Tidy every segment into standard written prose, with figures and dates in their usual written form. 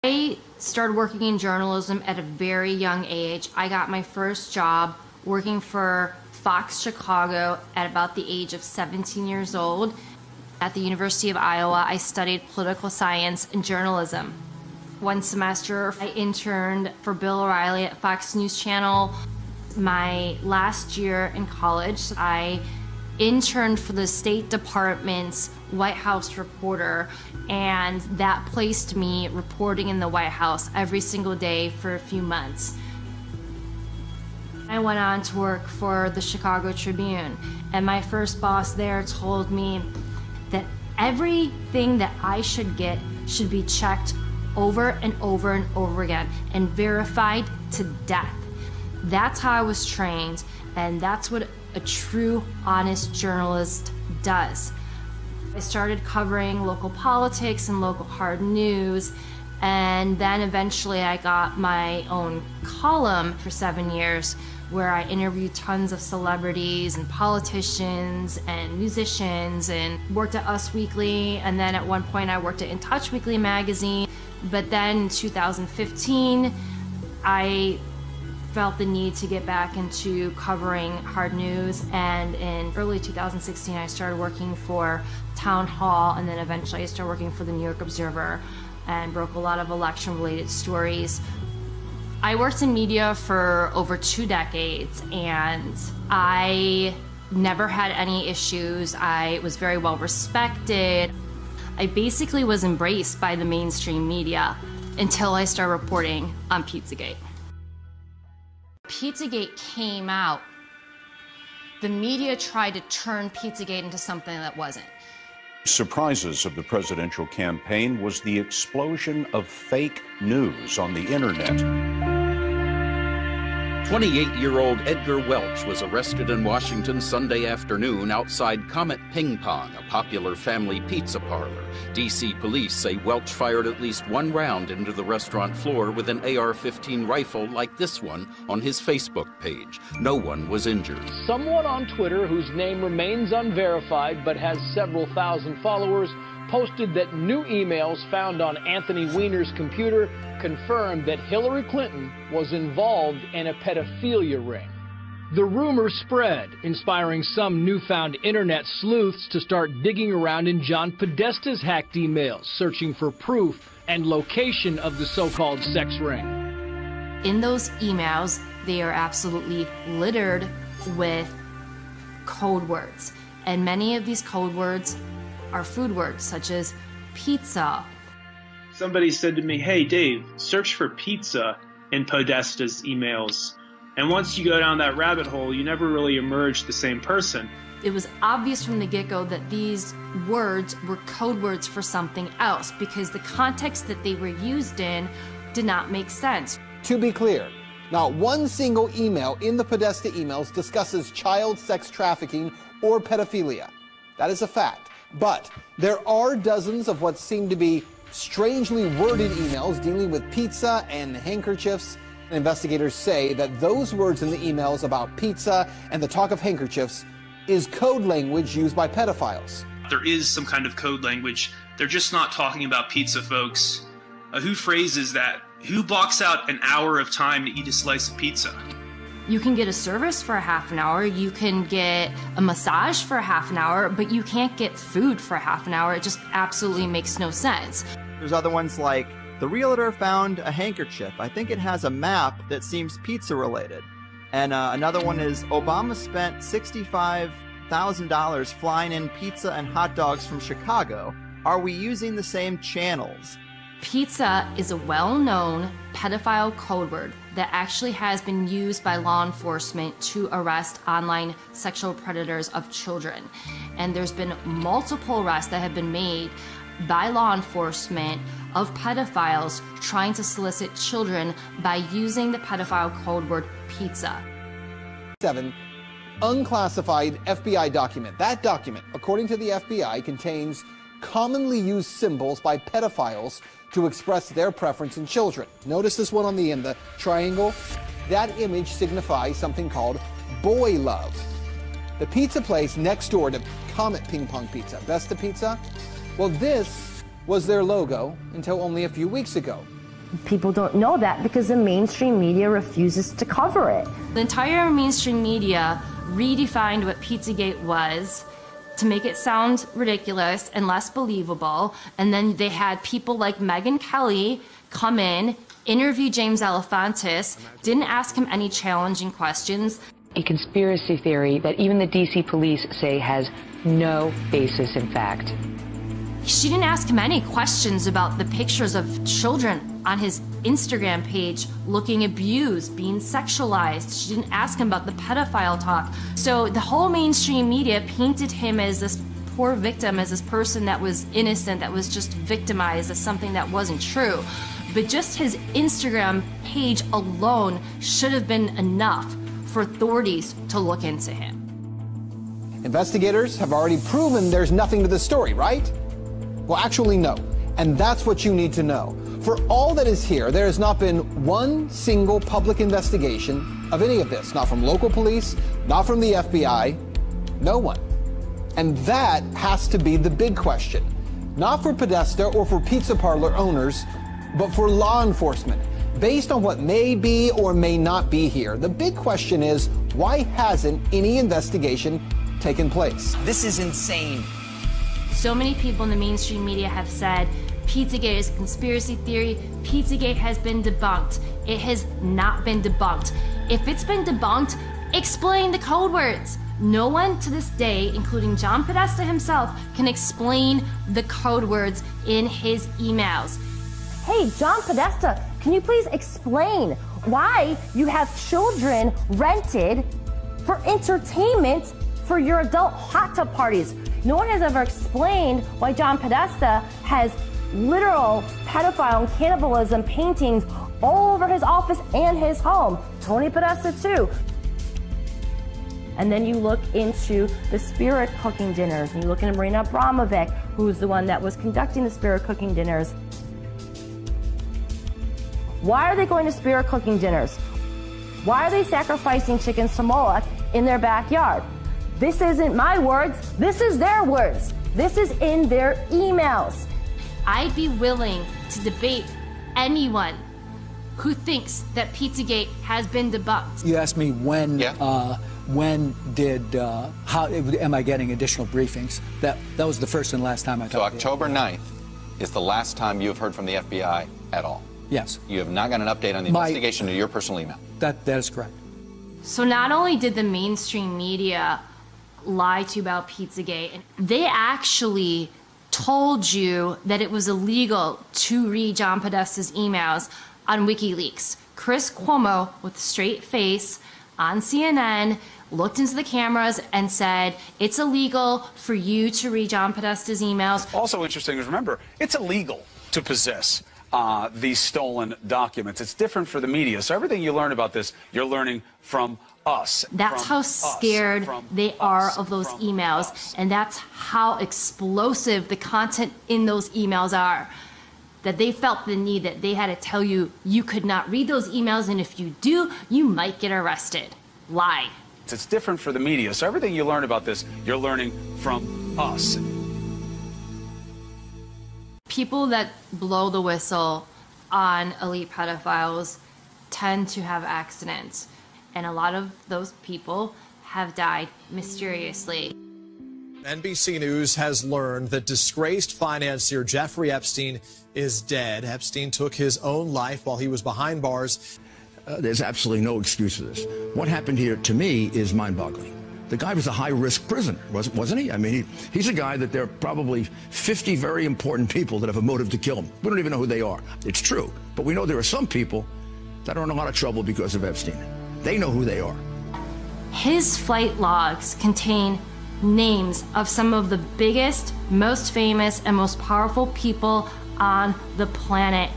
I started working in journalism at a very young age. I got my first job working for Fox Chicago at about the age of 17 years old. At the University of Iowa, I studied political science and journalism. One semester, I interned for Bill O'Reilly at Fox News Channel. My last year in college, I interned for the State Department's White House reporter, and that placed me reporting in the White House every single day for a few months. I went on to work for the Chicago Tribune, and my first boss there told me that everything that I should get should be checked over and over and over again and verified to death. That's how I was trained, and that's what a true, honest journalist does. I started covering local politics and local hard news, and then eventually I got my own column for 7 years where I interviewed tons of celebrities and politicians and musicians, and worked at Us Weekly, and then at one point I worked at In Touch Weekly magazine. But then in 2015, I felt the need to get back into covering hard news, and in early 2016 I started working for Town Hall, and then eventually I started working for the New York Observer and broke a lot of election-related stories. I worked in media for over 2 decades, and I never had any issues. I was very well respected. I basically was embraced by the mainstream media until I started reporting on Pizzagate. Pizzagate came out. The media tried to turn Pizzagate into something that wasn't. Surprises of the presidential campaign was the explosion of fake news on the internet. 28-year-old Edgar Welch was arrested in Washington Sunday afternoon outside Comet Ping Pong, a popular family pizza parlor. D.C. police say Welch fired at least 1 round into the restaurant floor with an AR-15 rifle like this one on his Facebook page. No one was injured. Someone on Twitter, whose name remains unverified but has several thousand followers, posted that new emails found on Anthony Weiner's computer confirmed that Hillary Clinton was involved in a pedophilia ring. The rumor spread, inspiring some newfound internet sleuths to start digging around in John Podesta's hacked emails, searching for proof and location of the so-called sex ring. In those emails, they are absolutely littered with code words, and many of these code words are food words such as pizza. Somebody said to me, "Hey Dave, search for pizza in Podesta's emails. And once you go down that rabbit hole, you never really emerge the same person." It was obvious from the get-go that these words were code words for something else, because the context that they were used in did not make sense. To be clear, not one single email in the Podesta emails discusses child sex trafficking or pedophilia. That is a fact. But there are dozens of what seem to be strangely worded emails dealing with pizza and handkerchiefs. Investigators say that those words in the emails about pizza and the talk of handkerchiefs is code language used by pedophiles. There is some kind of code language. They're just not talking about pizza, folks. Who phrases that? Who blocks out an hour of time to eat a slice of pizza? You can get a service for a half an hour, you can get a massage for a half an hour, but you can't get food for a half an hour. It just absolutely makes no sense. There's other ones like, the realtor found a handkerchief. I think it has a map that seems pizza related. And another one is, Obama spent $65,000 flying in pizza and hot dogs from Chicago. Are we using the same channels? Pizza is a well-known pedophile code word that actually has been used by law enforcement to arrest online sexual predators of children. And there's been multiple arrests that have been made by law enforcement of pedophiles trying to solicit children by using the pedophile code word pizza. 7. Unclassified FBI document. That document, according to the FBI, contains commonly used symbols by pedophiles to express their preference in children. Notice this one on the end, the triangle. That image signifies something called boy love. The pizza place next door to Comet Ping Pong Pizza, Besta Pizza, well, this was their logo until only a few weeks ago. People don't know that because the mainstream media refuses to cover it. The entire mainstream media redefined what Pizzagate was to make it sound ridiculous and less believable. And then they had people like Megyn Kelly come in, interview James Alefantis, didn't ask him any challenging questions. A conspiracy theory that even the DC police say has no basis in fact. She didn't ask him any questions about the pictures of children on his Instagram page looking abused, being sexualized. She didn't ask him about the pedophile talk. So the whole mainstream media painted him as this poor victim, as this person that was innocent, that was just victimized, as something that wasn't true. But just his Instagram page alone should have been enough for authorities to look into him. Investigators have already proven there's nothing to the story, right? Well, actually, no. And that's what you need to know. For all that is here, there has not been one single public investigation of any of this. Not from local police, not from the FBI, no one. And that has to be the big question. Not for Podesta or for pizza parlor owners, but for law enforcement. Based on what may be or may not be here, the big question is, why hasn't any investigation taken place? This is insane. So many people in the mainstream media have said Pizzagate is a conspiracy theory. Pizzagate has been debunked. It has not been debunked. If it's been debunked, explain the code words. No one to this day, including John Podesta himself, can explain the code words in his emails. Hey, John Podesta, can you please explain why you have children rented for entertainment for your adult hot tub parties? No one has ever explained why John Podesta has literal pedophile and cannibalism paintings all over his office and his home. Tony Podesta too. And then you look into the spirit cooking dinners, and you look into Marina Abramovic, who's the one that was conducting the spirit cooking dinners. Why are they going to spirit cooking dinners? Why are they sacrificing chickens to Moloch in their backyard? This isn't my words, this is their words. This is in their emails. I'd be willing to debate anyone who thinks that Pizzagate has been debunked. You asked me when how am I getting additional briefings? That was the first and last time I talked. So October 9th is the last time you have heard from the FBI at all? Yes. You have not got an update on the investigation to your personal email? That is correct. So not only did the mainstream media lie to you about Pizzagate, they actually told you that it was illegal to read John Podesta's emails on WikiLeaks. Chris Cuomo, with a straight face on CNN, looked into the cameras and said, it's illegal for you to read John Podesta's emails. Also interesting is, remember, it's illegal to possess these stolen documents. It's different for the media. So everything you learn about this, you're learning from us. That's how scared they are of those emails. And that's how explosive the content in those emails are. That they felt the need that they had to tell you you could not read those emails, and if you do, you might get arrested. Lie. It's different for the media. So everything you learn about this, you're learning from us. People that blow the whistle on elite pedophiles tend to have accidents, and a lot of those people have died mysteriously. NBC News has learned that disgraced financier Jeffrey Epstein is dead. Epstein took his own life while he was behind bars. There's absolutely no excuse for this. What happened here, to me, is mind-boggling. The guy was a high-risk prisoner, wasn't he? I mean, he's a guy that there are probably 50 very important people that have a motive to kill him. We don't even know who they are. It's true. But we know there are some people that are in a lot of trouble because of Epstein. They know who they are. His flight logs contain names of some of the biggest, most famous, and most powerful people on the planet.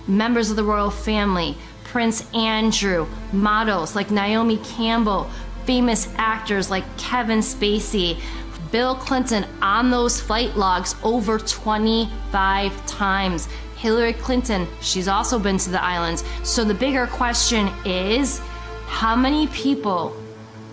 Members of the royal family, Prince Andrew, models like Naomi Campbell, famous actors like Kevin Spacey, Bill Clinton on those flight logs over 25 times. Hillary Clinton, she's also been to the islands. So the bigger question is, how many people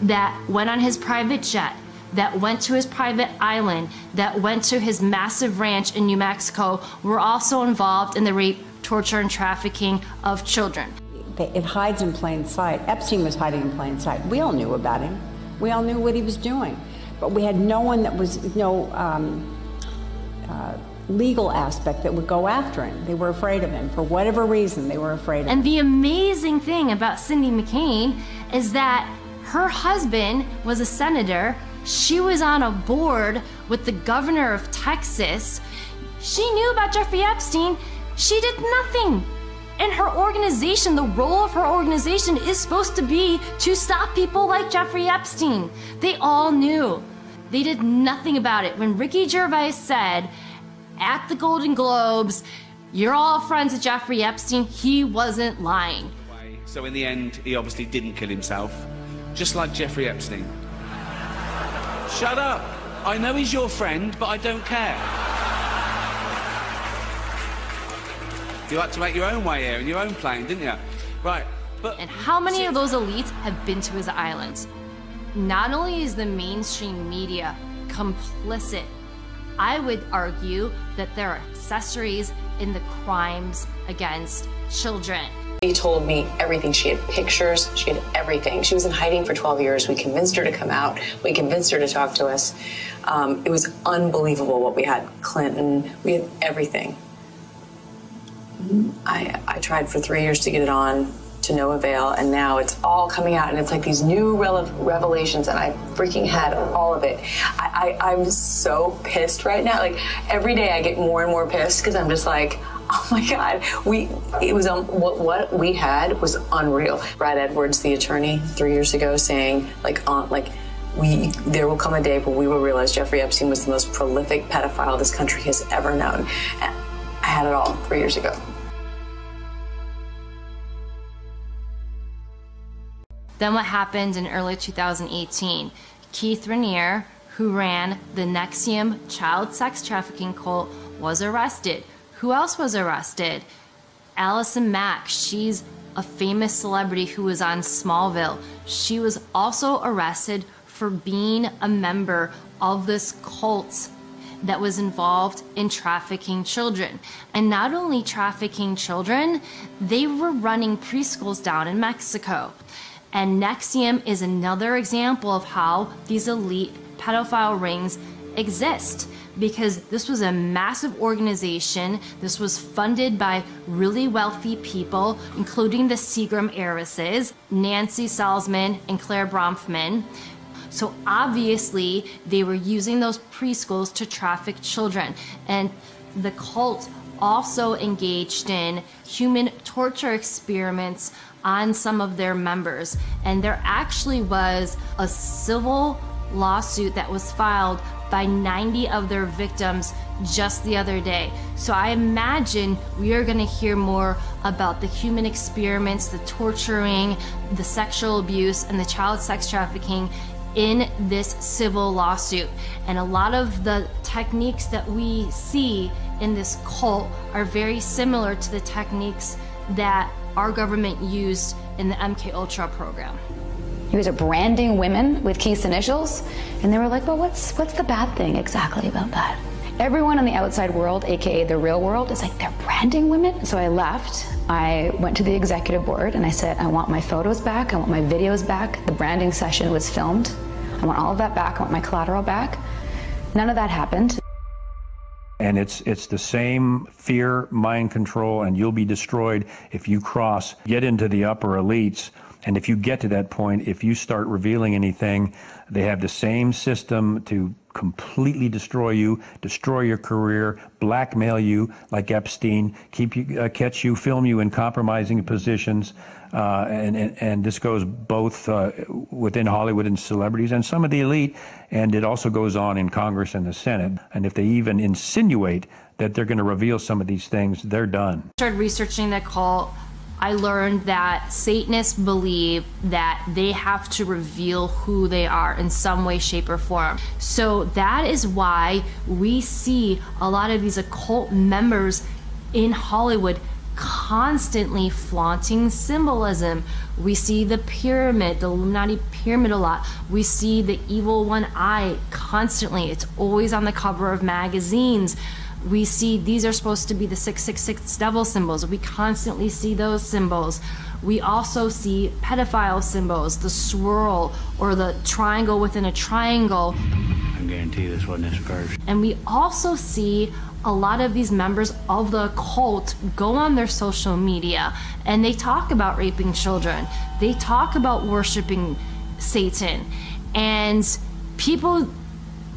that went on his private jet, that went to his private island, that went to his massive ranch in New Mexico were also involved in the rape, torture and trafficking of children. It hides in plain sight. Epstein was hiding in plain sight. We all knew about him. We all knew what he was doing. But we had no one that was, legal aspect that would go after him. They were afraid of him. For whatever reason, they were afraid of him. And the amazing thing about Cindy McCain is that her husband was a senator. She was on a board with the governor of Texas. She knew about Jeffrey Epstein. She did nothing. And her organization, the role of her organization is supposed to be to stop people like Jeffrey Epstein. They all knew. They did nothing about it. When Ricky Gervais said at the Golden Globes, "You're all friends with Jeffrey Epstein," he wasn't lying. So in the end, he obviously didn't kill himself, just like Jeffrey Epstein. Shut up. I know he's your friend, but I don't care. You like to make your own way here in your own plane, didn't you? Right, but... And how many of those elites have been to his island? Not only is the mainstream media complicit, I would argue that there are accessories in the crimes against children. She told me everything. She had pictures, she had everything. She was in hiding for 12 years. We convinced her to come out. We convinced her to talk to us. It was unbelievable what we had. Clinton, we had everything. I tried for 3 years to get it on, to no avail, and now it's all coming out, and it's like these new revelations, and I freaking had all of it. I'm so pissed right now. Like, every day I get more and more pissed because I'm just like, oh my God, what we had was unreal. Brad Edwards, the attorney, 3 years ago, saying there will come a day where we will realize Jeffrey Epstein was the most prolific pedophile this country has ever known. And I had it all 3 years ago. Then what happened in early 2018? Keith Raniere, who ran the NXIVM child sex trafficking cult, was arrested. Who else was arrested? Allison Mack. She's a famous celebrity who was on Smallville. She was also arrested for being a member of this cult that was involved in trafficking children. And not only trafficking children, they were running preschools down in Mexico. And NXIVM is another example of how these elite pedophile rings exist, because this was a massive organization. This was funded by really wealthy people, including the Seagram heiresses, Nancy Salzman and Claire Bronfman. So obviously they were using those preschools to traffic children. And the cult also engaged in human torture experiments on some of their members. And there actually was a civil lawsuit that was filed by 90 of their victims just the other day. So I imagine we are going to hear more about the human experiments, the torturing, the sexual abuse, and the child sex trafficking in this civil lawsuit. And a lot of the techniques that we see in this cult are very similar to the techniques that our government used in the MKUltra program. He was branding women with Keith's initials, and they were like, well, what's the bad thing exactly about that? Everyone in the outside world, aka the real world, is like, they're branding women? So I left, I went to the executive board, and I said, I want my photos back, I want my videos back, the branding session was filmed, I want all of that back, I want my collateral back. None of that happened. And it's the same fear, mind control, and you'll be destroyed if you get into the upper elites. And if you get to that point, if you start revealing anything, they have the same system to completely destroy you, destroy your career, blackmail you like Epstein, catch you, film you in compromising positions. And this goes both within Hollywood and celebrities and some of the elite, and it also goes on in Congress and the Senate. And if they even insinuate that they're going to reveal some of these things, they're done. I started researching the cult. I learned that Satanists believe that they have to reveal who they are in some way, shape, or form. So that is why we see a lot of these occult members in Hollywood constantly flaunting symbolism. We see the pyramid, the Illuminati pyramid a lot. We see the evil one eye constantly. It's always on the cover of magazines. We see these are supposed to be the 666 devil symbols. We constantly see those symbols. We also see pedophile symbols, the swirl or the triangle within a triangle. I guarantee this wasn't his purse. And we also see a lot of these members of the cult go on their social media and they talk about raping children. They talk about worshiping Satan. And people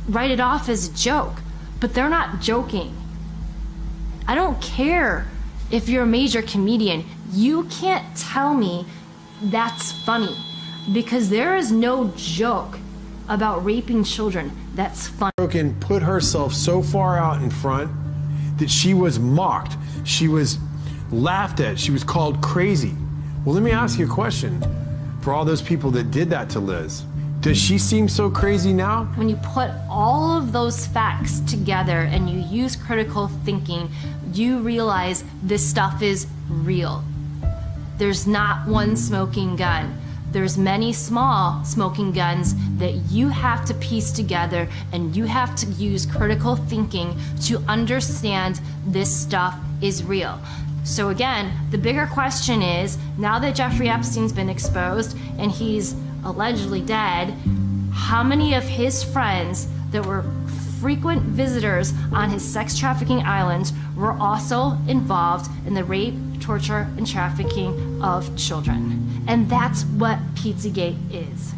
write it off as a joke, but they're not joking. I don't care if you're a major comedian. You can't tell me that's funny, because there is no joke about raping children that's funny. And put herself so far out in front that she was mocked, she was laughed at, she was called crazy. Well, let me ask you a question. For all those people that did that to Liz, does she seem so crazy now? When you put all of those facts together and you use critical thinking, you realize this stuff is real. There's not one smoking gun. There's many small smoking guns that you have to piece together, and you have to use critical thinking to understand this stuff is real. So again, the bigger question is, now that Jeffrey Epstein's been exposed and he's allegedly dead, how many of his friends that were frequent visitors on his sex trafficking island were also involved in the rape, torture, and trafficking of children? And that's what Pizzagate is.